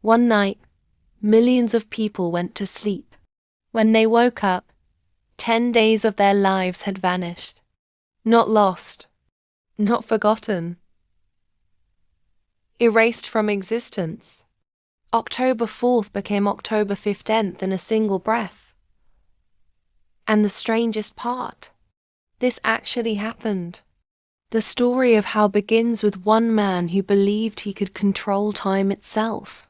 One night, millions of people went to sleep. When they woke up, 10 days of their lives had vanished. Not lost, not forgotten, erased from existence. October 4th became October 15th in a single breath. And the strangest part, this actually happened. The story of how begins with one man who believed he could control time itself.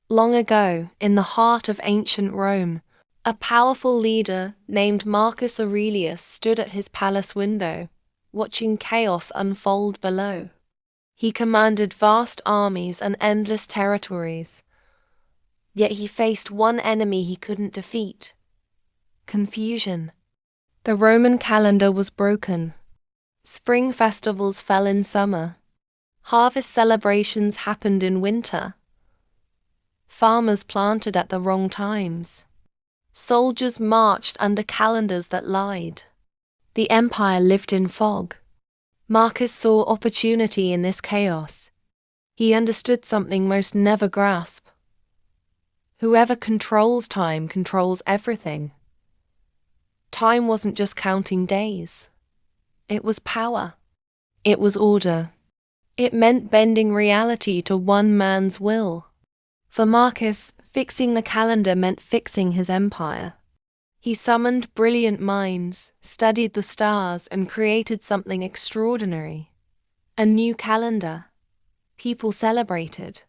Long ago, in the heart of ancient Rome, a powerful leader named Marcus Aurelius stood at his palace window, watching chaos unfold below. He commanded vast armies and endless territories, yet he faced one enemy he couldn't defeat: confusion. The Roman calendar was broken. Spring festivals fell in summer. Harvest celebrations happened in winter. Farmers planted at the wrong times. Soldiers marched under calendars that lied. The empire lived in fog. Marcus saw opportunity in this chaos. He understood something most never grasp. Whoever controls time controls everything. Time wasn't just counting days. It was power. It was order. It meant bending reality to one man's will. For Marcus, fixing the calendar meant fixing his empire. He summoned brilliant minds, studied the stars, and created something extraordinary. A new calendar. People celebrated.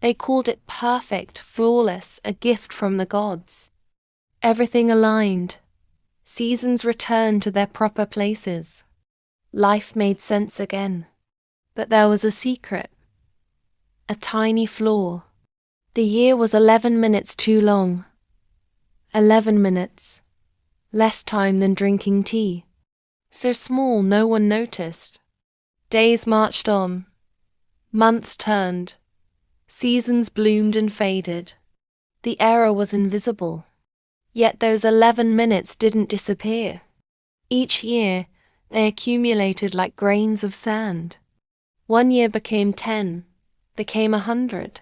They called it perfect, flawless, a gift from the gods. Everything aligned. Seasons returned to their proper places. Life made sense again. But there was a secret. A tiny flaw. The year was 11 minutes too long. 11 minutes. Less time than drinking tea. So small no one noticed. Days marched on. Months turned. Seasons bloomed and faded. The error was invisible. Yet those 11 minutes didn't disappear. Each year, they accumulated like grains of sand. One year became 10, became 100.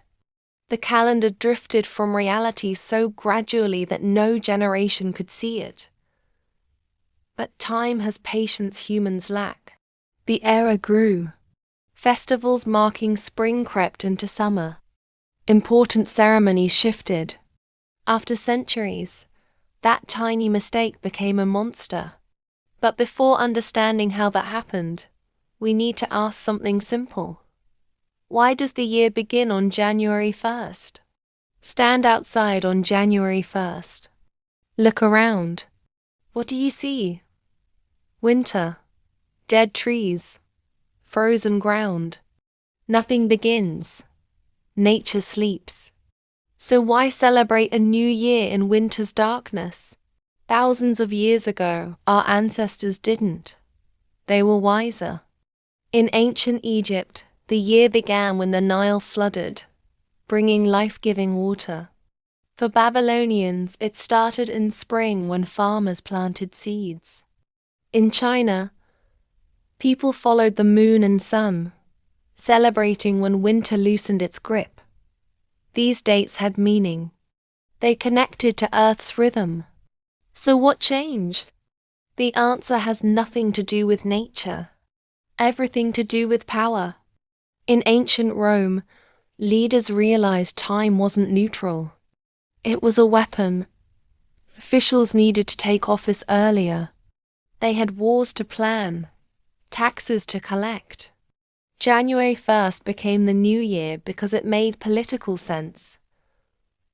The calendar drifted from reality so gradually that no generation could see it. But time has patience humans lack. The error grew. Festivals marking spring crept into summer. Important ceremonies shifted. After centuries, that tiny mistake became a monster. But before understanding how that happened, we need to ask something simple. Why does the year begin on January 1st? Stand outside on January 1st. Look around. What do you see? Winter. Dead trees. Frozen ground. Nothing begins. Nature sleeps. So why celebrate a new year in winter's darkness? Thousands of years ago, our ancestors didn't. They were wiser. In ancient Egypt, the year began when the Nile flooded, bringing life-giving water. For Babylonians, it started in spring when farmers planted seeds. In China, people followed the moon and sun, celebrating when winter loosened its grip. These dates had meaning. They connected to Earth's rhythm. So what changed? The answer has nothing to do with nature. Everything to do with power. In ancient Rome, leaders realized time wasn't neutral. It was a weapon. Officials needed to take office earlier. They had wars to plan, taxes to collect. January 1st became the new year because it made political sense.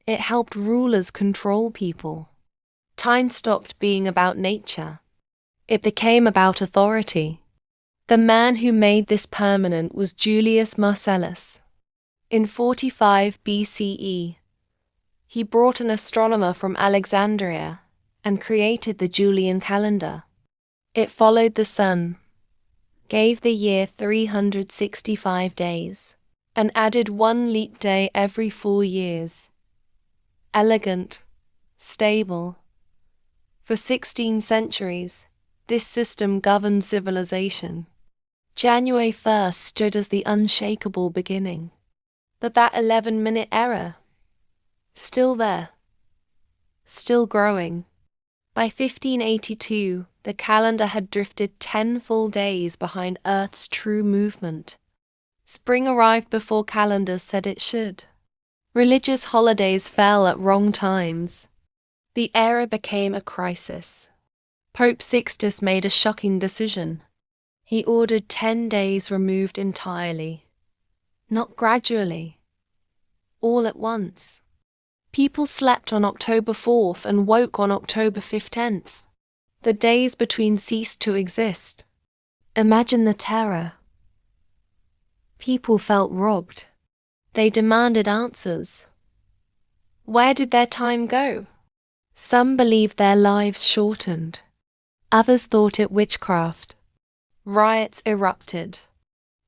It helped rulers control people. Time stopped being about nature. It became about authority. The man who made this permanent was Julius Marcellus. In 45 BCE, he brought an astronomer from Alexandria and created the Julian calendar. It followed the sun, gave the year 365 days, and added one leap day every 4 years. Elegant, stable. For 16 centuries, this system governed civilization. January 1st stood as the unshakable beginning. But that 11-minute error, Still there. Still growing. By 1582, the calendar had drifted 10 full days behind Earth's true movement. Spring arrived before calendars said it should. Religious holidays fell at wrong times. The era became a crisis. Pope Sixtus made a shocking decision. He ordered 10 days removed entirely. Not gradually. All at once. People slept on October 4th and woke on October 15th. The days between ceased to exist. Imagine the terror. People felt robbed. They demanded answers. Where did their time go? Some believed their lives shortened. Others thought it witchcraft. Riots erupted.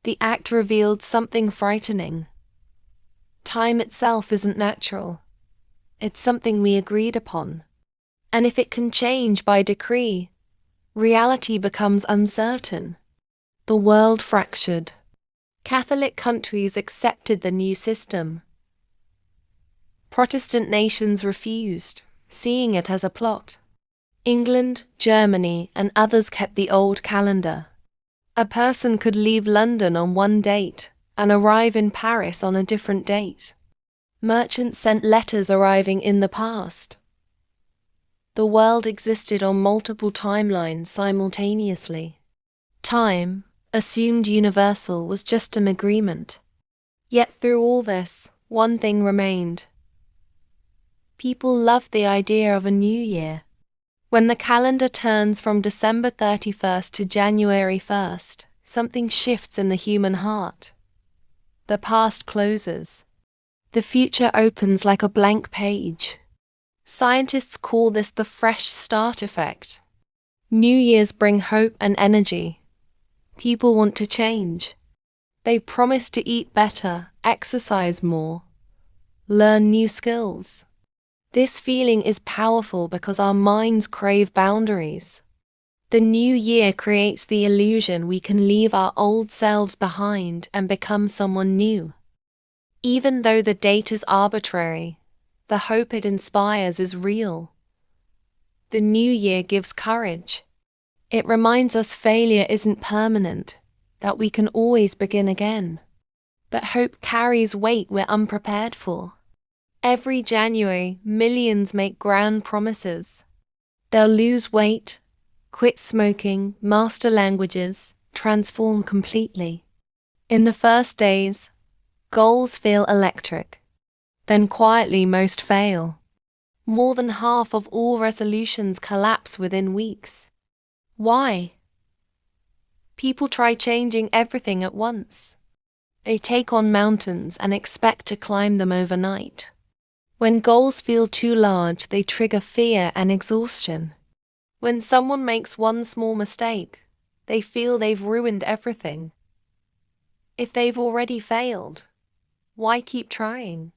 The act revealed something frightening. Time itself isn't natural. It's something we agreed upon. And if it can change by decree, reality becomes uncertain. The world fractured. Catholic countries accepted the new system. Protestant nations refused, seeing it as a plot. England, Germany, and others kept the old calendar. A person could leave London on one date and arrive in Paris on a different date. Merchants sent letters arriving in the past. The world existed on multiple timelines simultaneously. Time, assumed universal, was just an agreement. Yet through all this, one thing remained. People loved the idea of a new year. When the calendar turns from December 31st to January 1st, something shifts in the human heart. The past closes. The future opens like a blank page. Scientists call this the fresh start effect. New Years bring hope and energy. People want to change. They promise to eat better, exercise more, learn new skills. This feeling is powerful because our minds crave boundaries. The new year creates the illusion we can leave our old selves behind and become someone new. Even though the date is arbitrary, the hope it inspires is real. The new year gives courage. It reminds us failure isn't permanent, that we can always begin again. But hope carries weight we're unprepared for. Every January, millions make grand promises. They'll lose weight, quit smoking, master languages, transform completely. In the first days, goals feel electric. Then quietly most fail. More than half of all resolutions collapse within weeks. Why? People try changing everything at once. They take on mountains and expect to climb them overnight. When goals feel too large, they trigger fear and exhaustion. When someone makes one small mistake, they feel they've ruined everything. If they've already failed, why keep trying?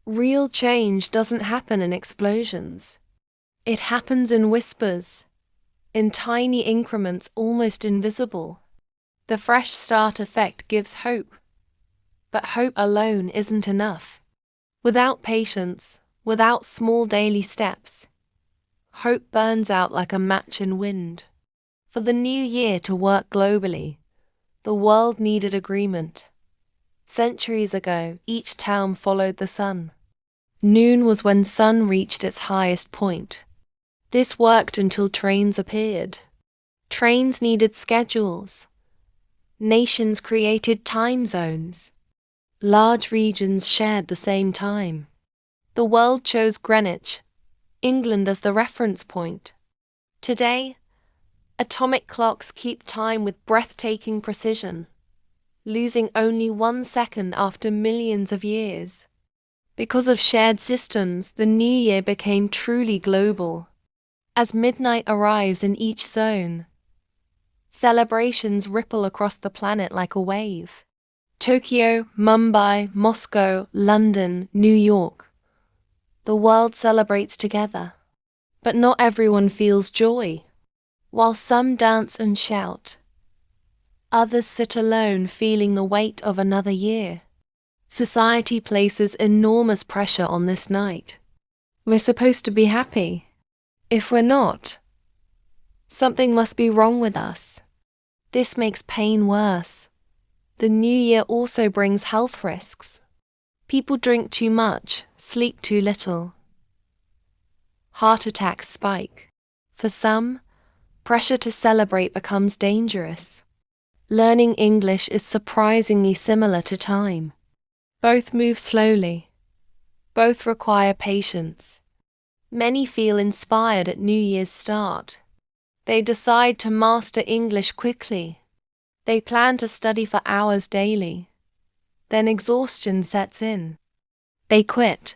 Real change doesn't happen in explosions. It happens in whispers, in tiny increments almost invisible. The fresh start effect gives hope, but hope alone isn't enough. Without patience, without small daily steps, hope burns out like a match in wind. For the new year to work globally, the world needed agreement. Centuries ago, each town followed the sun. Noon was when sun reached its highest point. This worked until trains appeared. Trains needed schedules. Nations created time zones. Large regions shared the same time. The world chose Greenwich, England, as the reference point. Today, atomic clocks keep time with breathtaking precision, losing only 1 second after millions of years. Because of shared systems, the new year became truly global. As midnight arrives in each zone, celebrations ripple across the planet like a wave. Tokyo, Mumbai, Moscow, London, New York. The world celebrates together. But not everyone feels joy. While some dance and shout, others sit alone feeling the weight of another year. Society places enormous pressure on this night. We're supposed to be happy. If we're not, something must be wrong with us. This makes pain worse. The new year also brings health risks. People drink too much, sleep too little. Heart attacks spike. For some, pressure to celebrate becomes dangerous. Learning English is surprisingly similar to time. Both move slowly. Both require patience. Many feel inspired at New Year's start. They decide to master English quickly. They plan to study for hours daily. Then exhaustion sets in. They quit.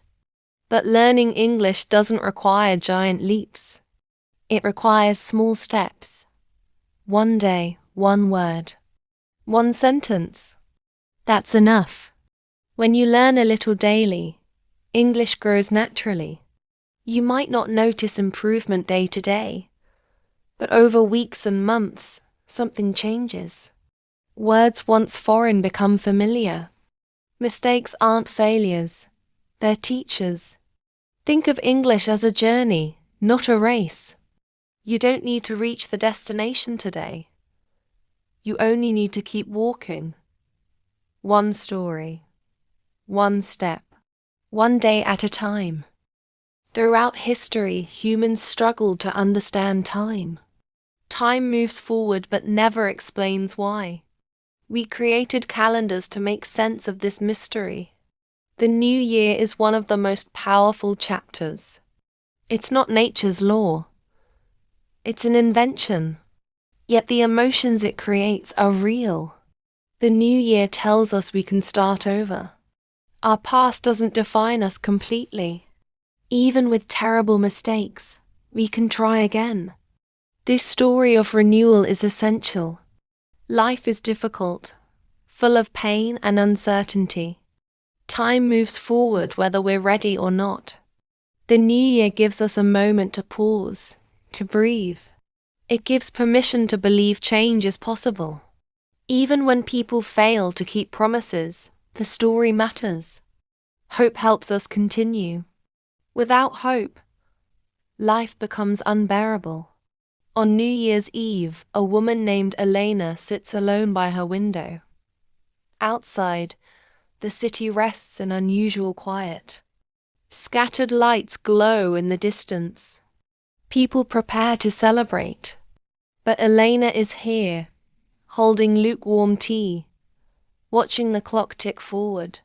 But learning English doesn't require giant leaps. It requires small steps. One day, one word. One sentence. That's enough. When you learn a little daily, English grows naturally. You might not notice improvement day to day, but over weeks and months, something changes. Words once foreign become familiar. Mistakes aren't failures, they're teachers. Think of English as a journey, not a race. You don't need to reach the destination today. You only need to keep walking. One story, one step, one day at a time. Throughout history, humans struggled to understand time. Time moves forward but never explains why. We created calendars to make sense of this mystery. The new year is one of the most powerful chapters. It's not nature's law. It's an invention. Yet the emotions it creates are real. The new year tells us we can start over. Our past doesn't define us completely. Even with terrible mistakes, we can try again. This story of renewal is essential. Life is difficult, full of pain and uncertainty. Time moves forward whether we're ready or not. The new year gives us a moment to pause, to breathe. It gives permission to believe change is possible. Even when people fail to keep promises, the story matters. Hope helps us continue. Without hope, life becomes unbearable. On New Year's Eve, a woman named Elena sits alone by her window. Outside, the city rests in unusual quiet. Scattered lights glow in the distance. People prepare to celebrate. But Elena is here, holding lukewarm tea, watching the clock tick forward.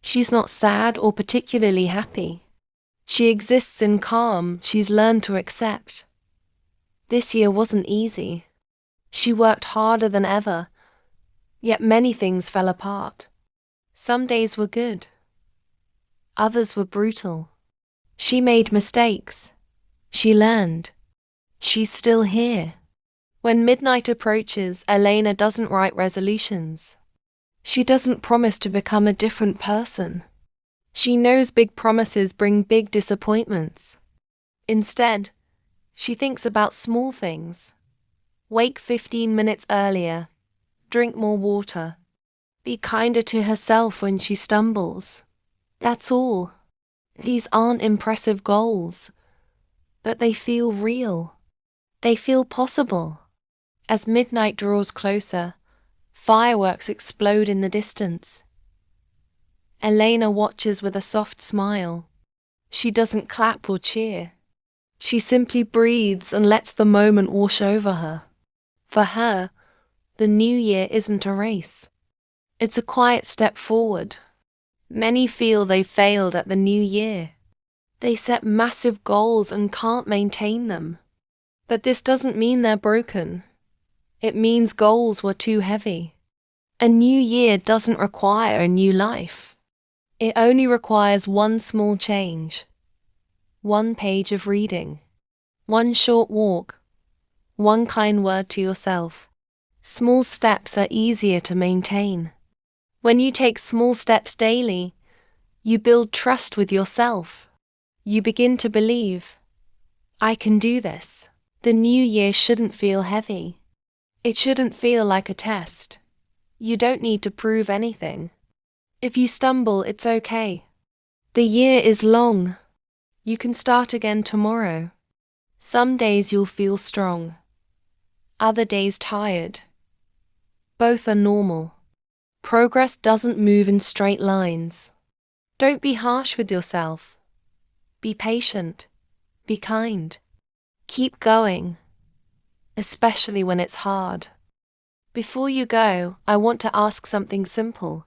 She's not sad or particularly happy. She exists in calm she's learned to accept. This year wasn't easy. She worked harder than ever, yet many things fell apart. Some days were good. Others were brutal. She made mistakes. She learned. She's still here. When midnight approaches, Elena doesn't write resolutions. She doesn't promise to become a different person. She knows big promises bring big disappointments. Instead, she thinks about small things. Wake 15 minutes earlier. Drink more water. Be kinder to herself when she stumbles. That's all. These aren't impressive goals, but they feel real. They feel possible. As midnight draws closer, fireworks explode in the distance. Elena watches with a soft smile. She doesn't clap or cheer. She simply breathes and lets the moment wash over her. For her, the new year isn't a race. It's a quiet step forward. Many feel they failed at the new year. They set massive goals and can't maintain them. But this doesn't mean they're broken. It means goals were too heavy. A new year doesn't require a new life. It only requires one small change. One page of reading. One short walk. One kind word to yourself. Small steps are easier to maintain. When you take small steps daily, you build trust with yourself. You begin to believe, I can do this. The new year shouldn't feel heavy. It shouldn't feel like a test. You don't need to prove anything. If you stumble, it's okay. The year is long. You can start again tomorrow. Some days you'll feel strong. Other days tired. Both are normal. Progress doesn't move in straight lines. Don't be harsh with yourself. Be patient. Be kind. Keep going, especially when it's hard. Before you go, I want to ask something simple.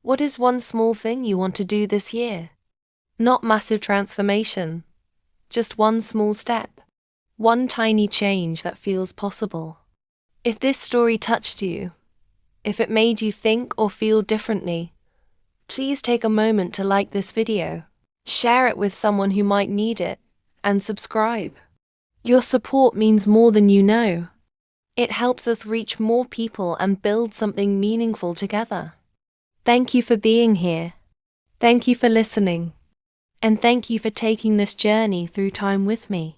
What is one small thing you want to do this year? Not massive transformation, just one small step, one tiny change that feels possible. If this story touched you, if it made you think or feel differently, please take a moment to like this video, share it with someone who might need it, and subscribe. Your support means more than you know. It helps us reach more people and build something meaningful together. Thank you for being here. Thank you for listening. And thank you for taking this journey through time with me.